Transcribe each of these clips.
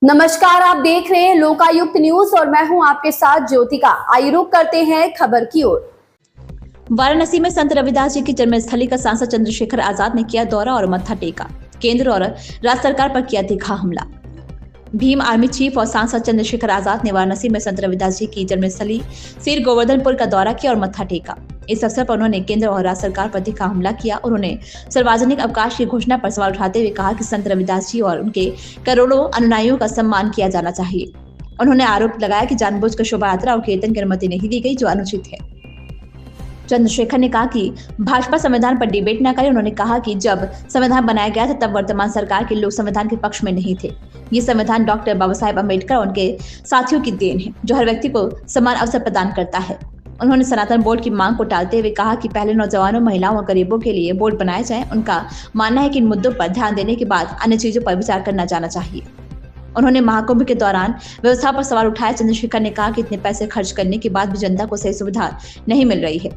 नमस्कार, आप देख रहे हैं लोकायुक्त न्यूज और मैं हूं आपके साथ ज्योतिका। आइए रुक करते हैं खबर की ओर। वाराणसी में संत रविदास जी की जन्मस्थली का सांसद चंद्रशेखर आजाद ने किया दौरा और मत्था टेका। केंद्र और राज्य सरकार पर किया तीखा हमला। भीम आर्मी चीफ और सांसद चंद्रशेखर आजाद ने वाराणसी में संत रविदास जी की जन्मस्थली सिर गोवर्धनपुर का दौरा किया और मत्था टेका। इस अवसर पर उन्होंने केंद्र और राज्य सरकार पर तीखा हमला किया। उन्होंने सार्वजनिक अवकाश की घोषणा पर सवाल उठाते हुए कहा कि संत रविदास जी और उनके करोड़ों अनुयायियों का सम्मान किया जाना चाहिए। उन्होंने आरोप लगाया कि जानबूझकर शोभा यात्रा और कीर्तन की अनुमति नहीं दी गई, जो अनुचित है। चंद्रशेखर ने कहा कि भाजपा संविधान पर डिबेट न करे। उन्होंने कहा कि जब संविधान बनाया गया था तब वर्तमान सरकार के लोग संविधान के पक्ष में नहीं थे। ये संविधान डॉक्टर बाबा साहेब अम्बेडकर और उनके साथियों की देन है, जो हर व्यक्ति को समान अवसर प्रदान करता है। उन्होंने सनातन बोर्ड की मांग को टालते हुए कहा कि पहले नौजवानों, महिलाओं और गरीबों के लिए बोर्ड बनाए जाए। उनका मानना है कि इन मुद्दों पर ध्यान देने के बाद अन्य चीजों पर विचार करना जाना चाहिए। उन्होंने महाकुंभ के दौरान व्यवस्था पर सवाल उठाया। चंद्रशेखर ने कहा कि इतने पैसे खर्च करने के बाद भी जनता को सही सुविधा नहीं मिल रही है।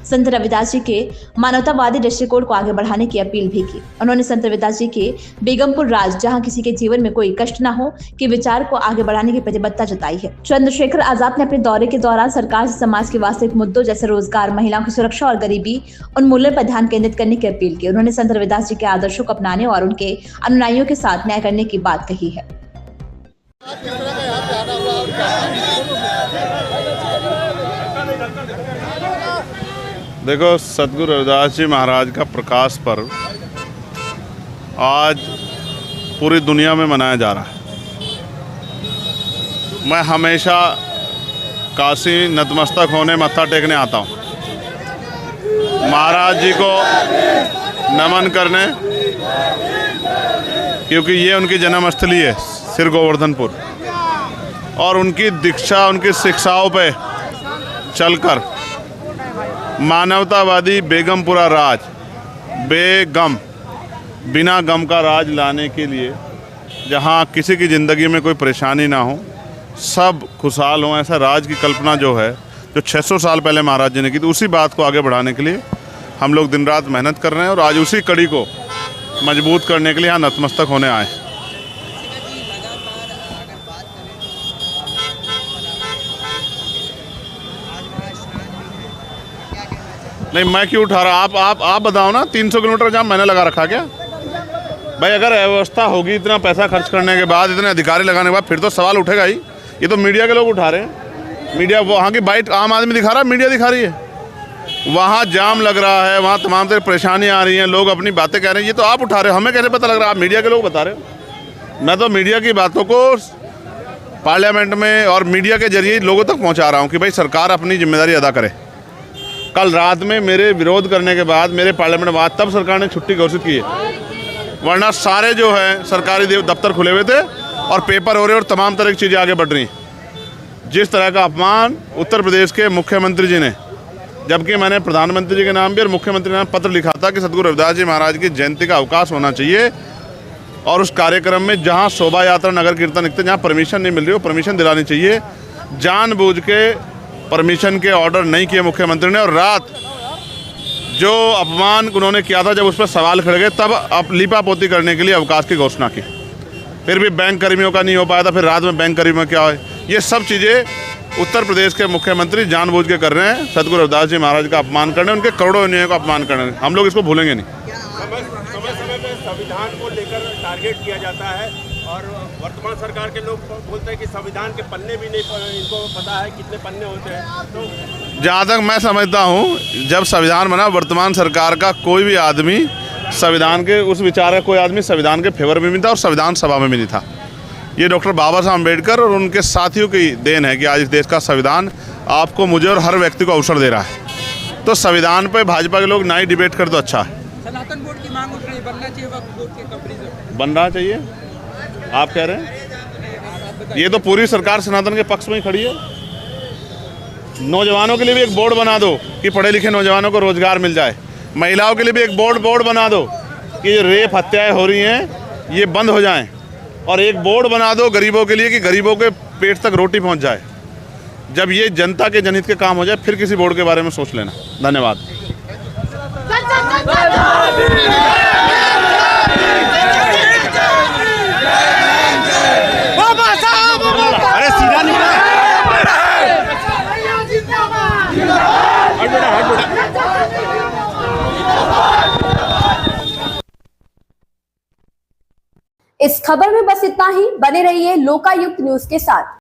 संत रविदास जी के मानवतावादी दृष्टिकोण को आगे बढ़ाने की अपील भी की। उन्होंने संत रविदास जी के बेगमपुर राज, जहां किसी के जीवन में कोई कष्ट न हो, के विचार को आगे बढ़ाने की प्रतिबद्धता जताई है। चंद्रशेखर आजाद ने अपने दौरे के दौरान सरकार से समाज के वास्तविक मुद्दों जैसे रोजगार, महिलाओं की सुरक्षा और गरीबी उन्मूलन पर ध्यान केंद्रित करने की अपील की। उन्होंने संत रविदास जी के आदर्शों को अपनाने और उनके अनुयायियों के साथ न्याय करने की बात कही है। देखो, सतगुरु रविदास जी महाराज का प्रकाश पर्व आज पूरी दुनिया में मनाया जा रहा है। मैं हमेशा काशी नतमस्तक होने, मत्था टेकने आता हूँ, महाराज जी को नमन करने, क्योंकि ये उनकी जन्मस्थली है सिर गोवर्धनपुर, और उनकी दीक्षा, उनकी शिक्षाओं पे चलकर मानवतावादी बेगमपुरा राज, बेगम, बिना गम का राज लाने के लिए, जहाँ किसी की ज़िंदगी में कोई परेशानी ना हो, सब खुशहाल हों, ऐसा राज की कल्पना जो है, जो 600 साल पहले महाराज जी ने की थी, उसी बात को आगे बढ़ाने के लिए हम लोग दिन रात मेहनत कर रहे हैं और आज उसी कड़ी को मजबूत करने के लिए यहाँ नतमस्तक होने आए। नहीं, मैं क्यों उठा रहा, आप बताओ ना। 300 किलोमीटर जाम मैंने लगा रखा क्या भाई? अगर व्यवस्था होगी इतना पैसा खर्च करने के बाद, इतने अधिकारी लगाने के बाद, फिर तो सवाल उठेगा ही। ये तो मीडिया के लोग उठा रहे हैं। मीडिया वहाँ की बाइट आम आदमी दिखा रहा है, मीडिया दिखा रही है। वहाँ जाम लग रहा है, वहाँ तमाम तरह परेशानी आ रही हैं, लोग अपनी बातें कह रहे हैं। ये तो आप उठा रहे हो, हमें कैसे पता लग रहा है? आप मीडिया के लोग बता रहे हो। मैं तो मीडिया की बातों को पार्लियामेंट में और मीडिया के जरिए लोगों तक पहुँचा रहा हूँ कि भाई सरकार अपनी जिम्मेदारी अदा करे। कल रात में मेरे विरोध करने के बाद, मेरे पार्लियामेंट में बाद, तब सरकार ने छुट्टी घोषित की है, वरना सारे जो है सरकारी दफ्तर खुले हुए थे और पेपर हो रहे और तमाम तरह की चीज़ें आगे बढ़ रही। जिस तरह का अपमान उत्तर प्रदेश के मुख्यमंत्री जी ने, जबकि मैंने प्रधानमंत्री जी के नाम भी और मुख्यमंत्री के नाम पत्र लिखा था कि सतगुरु रविदास जी महाराज की जयंती का अवकाश होना चाहिए, और उस कार्यक्रम में जहाँ शोभा यात्रा, नगर कीर्तन निकलते, जहाँ परमिशन नहीं मिल रही, वो परमिशन दिलानी चाहिए। जानबूझ के परमिशन के ऑर्डर नहीं किए मुख्यमंत्री ने, और रात जो अपमान उन्होंने किया था, जब उस पर सवाल खड़े गए, तब लीपापोती करने के लिए अवकाश की घोषणा की। फिर भी बैंक कर्मियों का नहीं हो पाया था, फिर रात में बैंक कर्मियों क्या है। ये सब चीज़ें उत्तर प्रदेश के मुख्यमंत्री जानबूझ के कर रहे हैं, सतगुरु रविदास जी महाराज का अपमान करने, उनके करोड़ों अनुयायियों का अपमान करने। हम लोग इसको भूलेंगे नहीं। समय पे संविधान को लेकर टारगेट किया जाता है और वर्तमान सरकार के लोग बोलते हैं कि संविधान के पन्ने भी नहीं, इनको पता है कितने पन्ने होते हैं। तो जहाँ तक मैं समझता हूँ, जब संविधान बना, वर्तमान सरकार का कोई भी आदमी संविधान के उस विचार का कोई आदमी संविधान के फेवर में भी था और संविधान सभा में भी नहीं था। ये डॉक्टर बाबा साहब अम्बेडकर और उनके साथियों की देन है कि आज इस देश का संविधान आपको, मुझे और हर व्यक्ति को अवसर दे रहा है। तो संविधान पर भाजपा के लोग ना ही डिबेट कर तो अच्छा है। सनातन बोर्ड की मांग उठ रही, बनना चाहिए वक्फ बोर्ड के कंपनी, बनना चाहिए आप कह रहे हैं। ये तो पूरी सरकार सनातन के पक्ष में ही खड़ी है। नौजवानों के लिए भी एक बोर्ड बना दो कि पढ़े लिखे नौजवानों को रोजगार मिल जाए। महिलाओं के लिए भी एक बोर्ड बना दो कि रेप हत्याएं हो रही हैं, ये बंद हो जाएं। और एक बोर्ड बना दो गरीबों के लिए कि गरीबों के पेट तक रोटी पहुंच जाए। जब ये जनता के जनहित के काम हो जाए, फिर किसी बोर्ड के बारे में सोच लेना। धन्यवाद। जय इस खबर में बस इतना ही। बने रहिए लोकायुक्त न्यूज के साथ।